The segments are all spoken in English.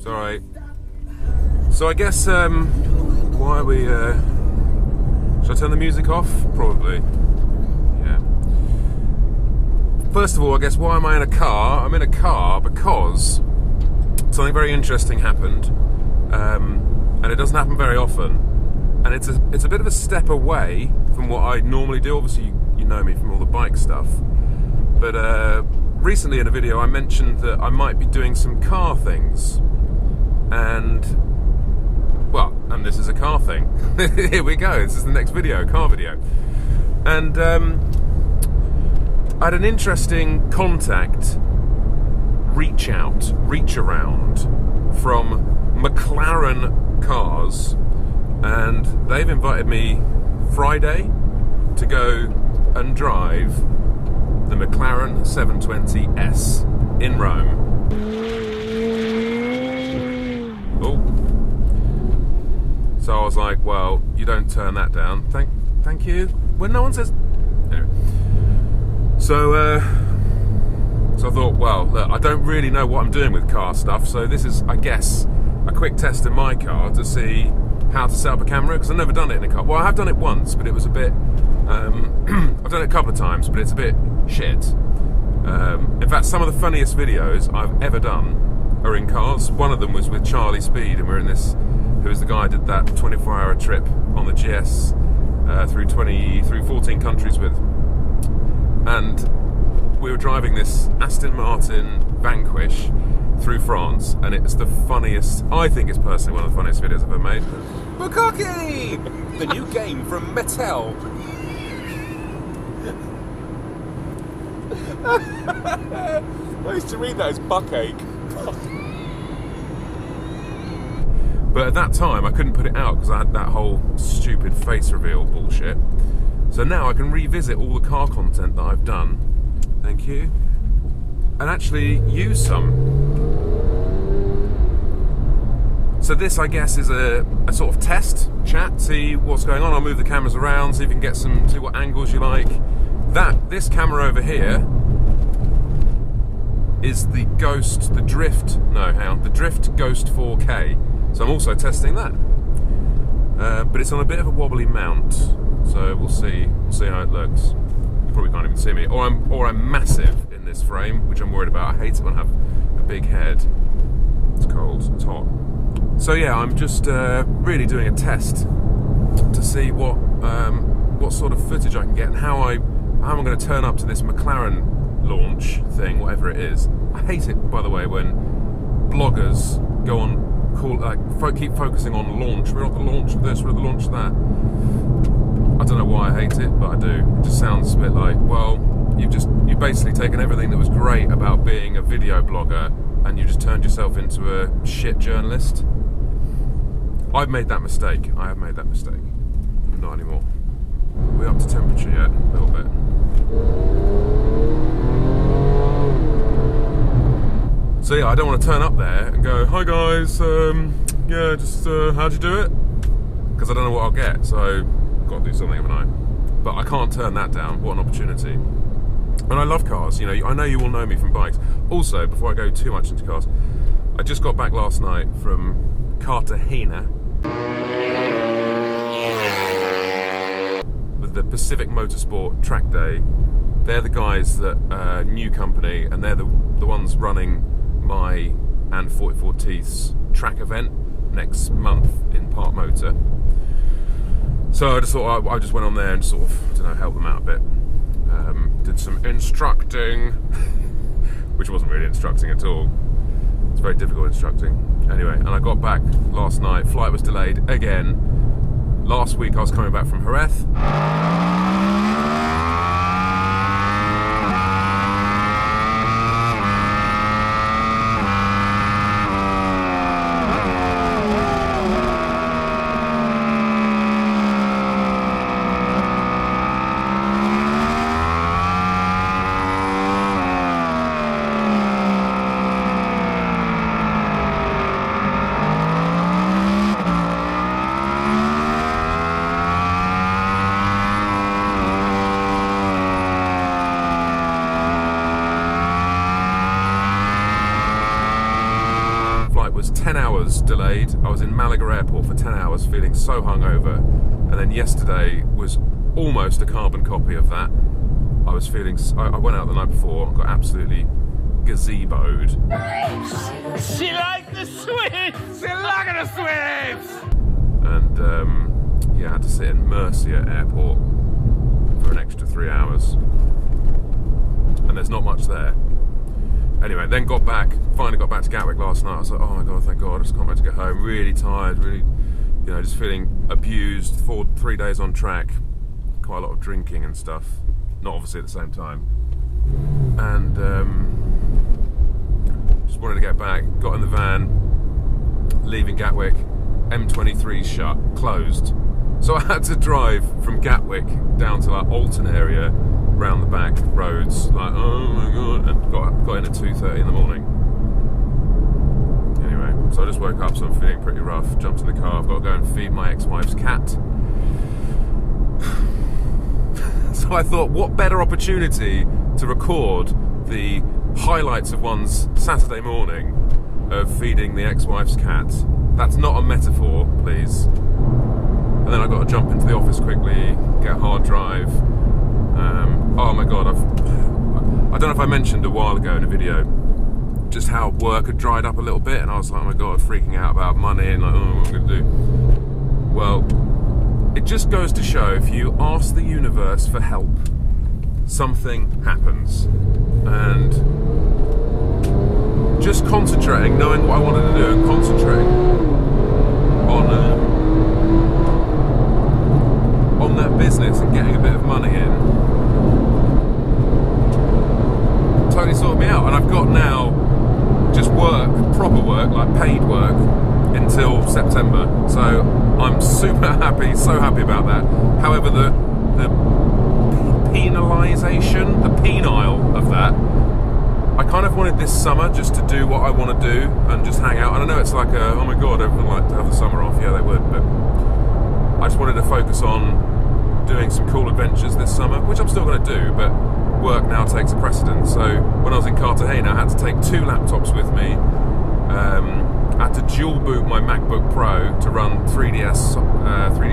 It's alright. So I guess, why are we, should I turn the music off? Probably. Yeah. First of all, I guess, why am I in a car? I'm in a car because something very interesting happened, and it doesn't happen very often, and it's a bit of a step away from what I normally do. Obviously, you know me from all the bike stuff, but recently in a video I mentioned that I might be doing some car things, and this is a car thing. Here we go, this is the next video, car video. And I had an interesting contact, reach around from McLaren Cars, and they've invited me Friday to go and drive the McLaren 720S in Rome. Oh. So I was like, well, you don't turn that down. Thank you. When no one says... Anyway. So I thought, well, look, I don't really know what I'm doing with car stuff, so this is, I guess, a quick test in my car to see how to set up a camera, because I've never done it in a car. Well, I have done it once, but it was a bit... I've done it a couple of times, but it's a bit shit. In fact, some of the funniest videos I've ever done are in cars. One of them was with Charlie Speed, and we're in this... who was the guy I did that 24-hour trip on the GS through 14 countries with. And we were driving this Aston Martin Vanquish through France, and it's the funniest, I think it's personally one of the funniest videos I've ever made. Bukkake! The new game from Mattel. I used to read that as buckache. But at that time, I couldn't put it out because I had that whole stupid face reveal bullshit. So now I can revisit all the car content that I've done. Thank you. And actually use some. So this, I guess, is a sort of test chat. See what's going on. I'll move the cameras around, see if you can get some, see what angles you like. This camera over here is the Drift Ghost 4K. So I'm also testing that, but it's on a bit of a wobbly mount, so we'll see how it looks. You probably can't even see me, or I'm massive in this frame, which I'm worried about. I hate it when I have a big head. It's cold, it's hot. So yeah, I'm just really doing a test to see what sort of footage I can get and how I'm going to turn up to this McLaren launch thing, whatever it is. I hate it, by the way, when bloggers go on. Keep focusing on launch. We're at the launch of this, we're at the launch of that. I don't know why I hate it, but I do. It just sounds a bit like, well, you've basically taken everything that was great about being a video blogger and you just turned yourself into a shit journalist. I've made that mistake. I have made that mistake. But not anymore. Are we up to temperature yet? A little bit. So yeah, I don't want to turn up there and go, hi guys, yeah, just how'd you do it? Because I don't know what I'll get, so I've got to do something, haven't I? But I can't turn that down. What an opportunity. And I love cars, you know, I know you all know me from bikes. Also, before I go too much into cars, I just got back last night from Cartagena with the Pacific Motorsport track day. They're the guys that, new company, and they're the ones running my and 44 Teeth's track event next month in Park Motor. So I just thought I just went on there and sort of, I don't know, help them out a bit. Did some instructing, which wasn't really instructing at all. It's very difficult instructing. Anyway, and I got back last night. Flight was delayed again. Last week I was coming back from Jerez. 10 hours delayed. I was in Malaga Airport for 10 hours feeling so hungover. And then yesterday was almost a carbon copy of that. I was feeling, I went out the night before and got absolutely gazeboed. She likes the sweets! She likes the sweets! And yeah, I had to sit in Murcia Airport for an extra 3 hours. And there's not much there. Anyway, then finally got back to Gatwick last night. I was like, oh my God, thank God, I just can't wait to get home. Really tired, really, you know, just feeling abused. 3 days on track, quite a lot of drinking and stuff. Not obviously at the same time. And just wanted to get back, got in the van, leaving Gatwick, M23 shut, closed. So I had to drive from Gatwick down to like Alton area, round the back roads, like, oh my God, and got in at 2:30 in the morning. Anyway, so I just woke up, so I'm feeling pretty rough, jumped in the car, I've got to go and feed my ex-wife's cat. So I thought, what better opportunity to record the highlights of one's Saturday morning of feeding the ex-wife's cat. That's not a metaphor, please. And then I got to jump into the office quickly, get a hard drive. Oh my God, I don't know if I mentioned a while ago in a video just how work had dried up a little bit, and I was like, oh my God, freaking out about money and like, oh, what am I going to do? Well, it just goes to show, if you ask the universe for help, something happens. And just concentrating, knowing what I wanted to do, and concentrating on that business and getting a bit of money in, totally sorted me out. And I've got now just work, proper work, like paid work, until September. So I'm super happy, so happy about that. However, the penalisation, the penile of that, I kind of wanted this summer just to do what I want to do and just hang out. And I know it's like a, oh my God, everyone would like to have the summer off. Yeah, they would, but I just wanted to focus on doing some cool adventures this summer, which I'm still going to do, but work now takes a precedence. So when I was in Cartagena, I had to take 2 laptops with me. I had to dual boot my MacBook Pro to run 3D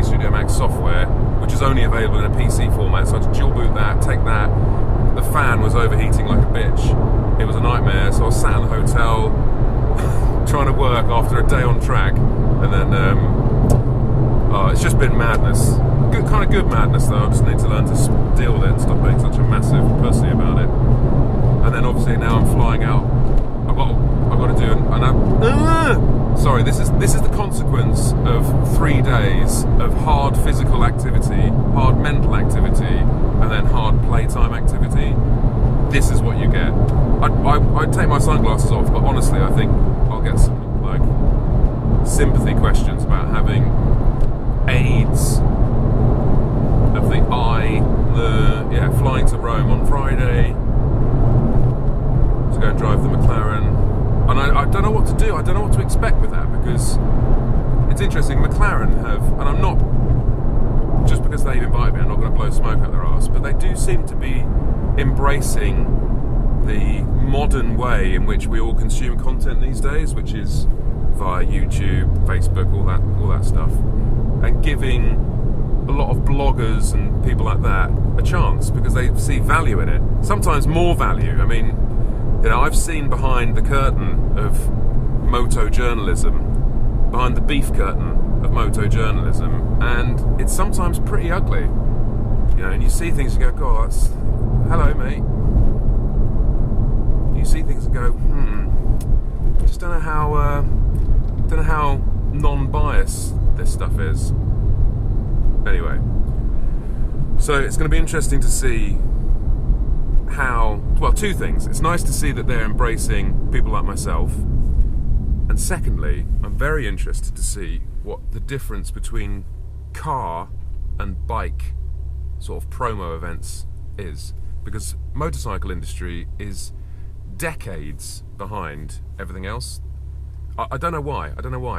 Studio Max software, which is only available in a PC format. So I had to dual boot that, take that. The fan was overheating like a bitch. It was a nightmare. So I was sat in the hotel trying to work after a day on track, and then it's just been madness. Good, kind of good madness though. I just need to learn to deal with it and stop being such a massive pussy about it. And then obviously now I'm flying out. I've got to do sorry, this is the consequence of 3 days of hard physical activity, hard mental activity, and then hard playtime activity. This is what you get. I'd take my sunglasses off, but honestly I think I'll get some like sympathy questions about having AIDS of the eye. Flying to Rome on Friday to go and drive the McLaren. And I don't know what to do, I don't know what to expect with that, because it's interesting, McLaren have, and I'm not, just because they've invited me, I'm not going to blow smoke out their arse, but they do seem to be embracing the modern way in which we all consume content these days, which is via YouTube, Facebook, all that stuff, and giving a lot of bloggers and people like that a chance, because they see value in it, sometimes more value. I mean, you know, I've seen behind the curtain of moto journalism, behind the beef curtain of moto journalism, and it's sometimes pretty ugly. You know, and you see things and go, God, that's, hello, mate. You see things and go, I just don't know how non-biased this stuff is. Anyway, so it's going to be interesting to see how, well, 2 things. It's nice to see that they're embracing people like myself, and secondly, I'm very interested to see what the difference between car and bike sort of promo events is, because motorcycle industry is decades behind everything else. I don't know why,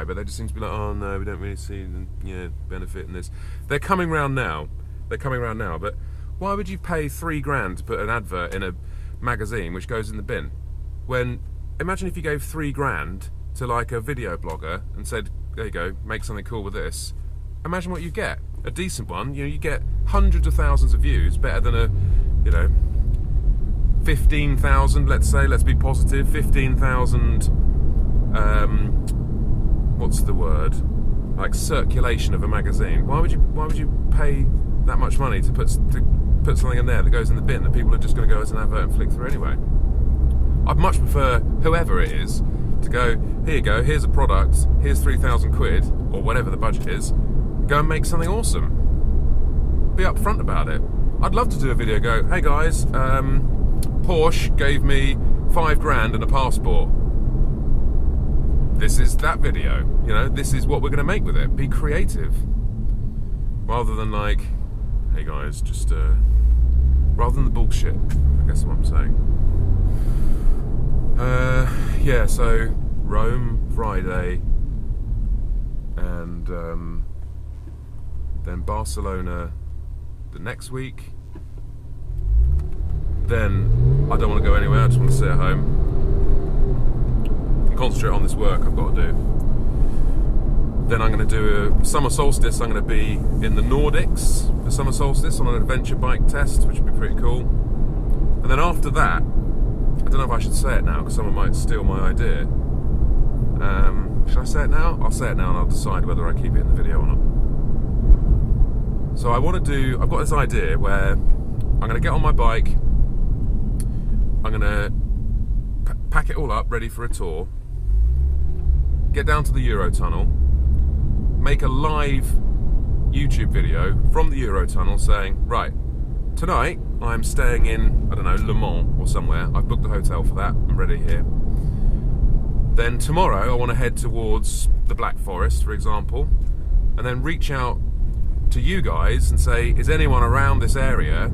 but they just seem to be like, oh no, we don't really see the benefit in this. They're coming round now, but why would you pay $3,000 to put an advert in a magazine which goes in the bin? When, imagine if you gave $3,000 to like a video blogger and said, there you go, make something cool with this, imagine what you get. A decent one, you get hundreds of thousands of views, better than a, 15,000, let's say, let's be positive, 15,000, what's the word? Like circulation of a magazine. Why would you pay that much money to put something in there that goes in the bin that people are just going to go as an advert and flick through anyway? I'd much prefer whoever it is to go, here you go, here's a product, here's 3,000 quid, or whatever the budget is, go and make something awesome. Be upfront about it. I'd love to do a video, go, hey guys, Porsche gave me 5 grand and a passport. This is that video, this is what we're going to make with it. Be creative. Rather than like, hey guys, just, rather than the bullshit, I guess is what I'm saying. Yeah, so Rome, Friday, and then Barcelona the next week. Then I don't want to go anywhere, I just want to sit at home and concentrate on this work I've got to do. Then I'm going to do a summer solstice. I'm going to be in the Nordics for summer solstice on an adventure bike test, which would be pretty cool. And then after that, I don't know if I should say it now because someone might steal my idea. Should I say it now? I'll say it now and I'll decide whether I keep it in the video or not. So I've got this idea where I'm going to get on my bike, I'm going to pack it all up, ready for a tour, get down to the Eurotunnel, make a live YouTube video from the Eurotunnel saying, right, tonight I'm staying in, I don't know, Le Mans or somewhere. I've booked a hotel for that, I'm ready here. Then tomorrow I want to head towards the Black Forest, for example, and then reach out to you guys and say, is anyone around this area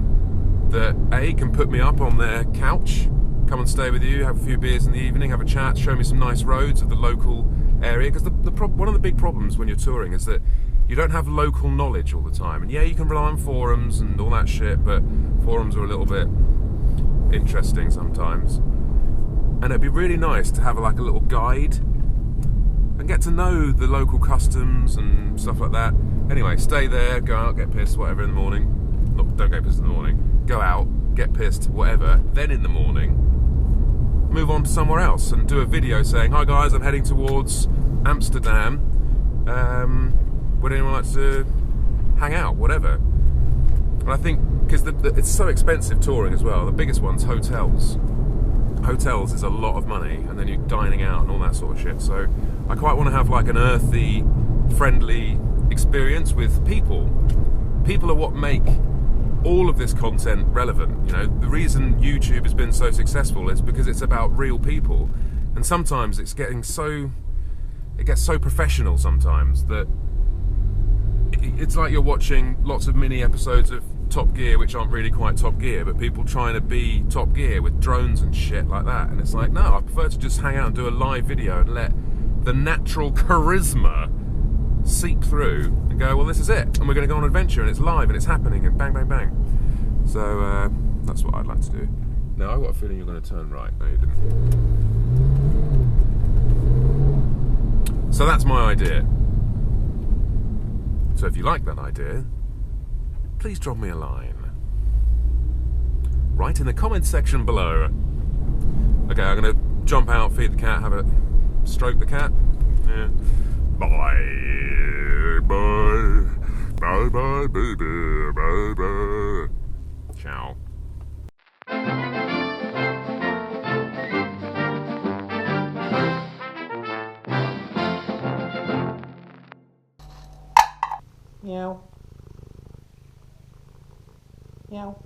that A, can put me up on their couch, come and stay with you, have a few beers in the evening, have a chat, show me some nice roads of the local area, because one of the big problems when you're touring is that you don't have local knowledge all the time. And yeah, you can rely on forums and all that shit, but forums are a little bit interesting sometimes. And it'd be really nice to have like a little guide and get to know the local customs and stuff like that. Anyway, stay there, go out, get pissed, whatever in the morning. Don't get pissed in the morning. Go out, get pissed, whatever. Then in the morning, move on to somewhere else and do a video saying, hi guys, I'm heading towards Amsterdam. Would anyone like to hang out, whatever? And I think, because it's so expensive touring as well, the biggest one's hotels. Hotels is a lot of money, and then you're dining out and all that sort of shit. So I quite want to have like an earthy, friendly experience with people. People are what make all of this content relevant. The reason YouTube has been so successful is because it's about real people. And sometimes it gets so professional sometimes that it's like you're watching lots of mini episodes of Top Gear which aren't really quite Top Gear, but people trying to be Top Gear with drones and shit like that. And it's like, no, I prefer to just hang out and do a live video and let the natural charisma seep through and go, well, this is it, and we're going to go on an adventure, and it's live and it's happening, and bang, bang, bang. So that's what I'd like to do. Now I've got a feeling you're going to turn right. No, you didn't. So that's my idea. So if you like that idea, please drop me a line. Right in the comments section below. Okay, I'm going to jump out, feed the cat, stroke the cat. Yeah. Bye, bye, bye, bye, baby, bye, bye. Ciao. Meow. Meow.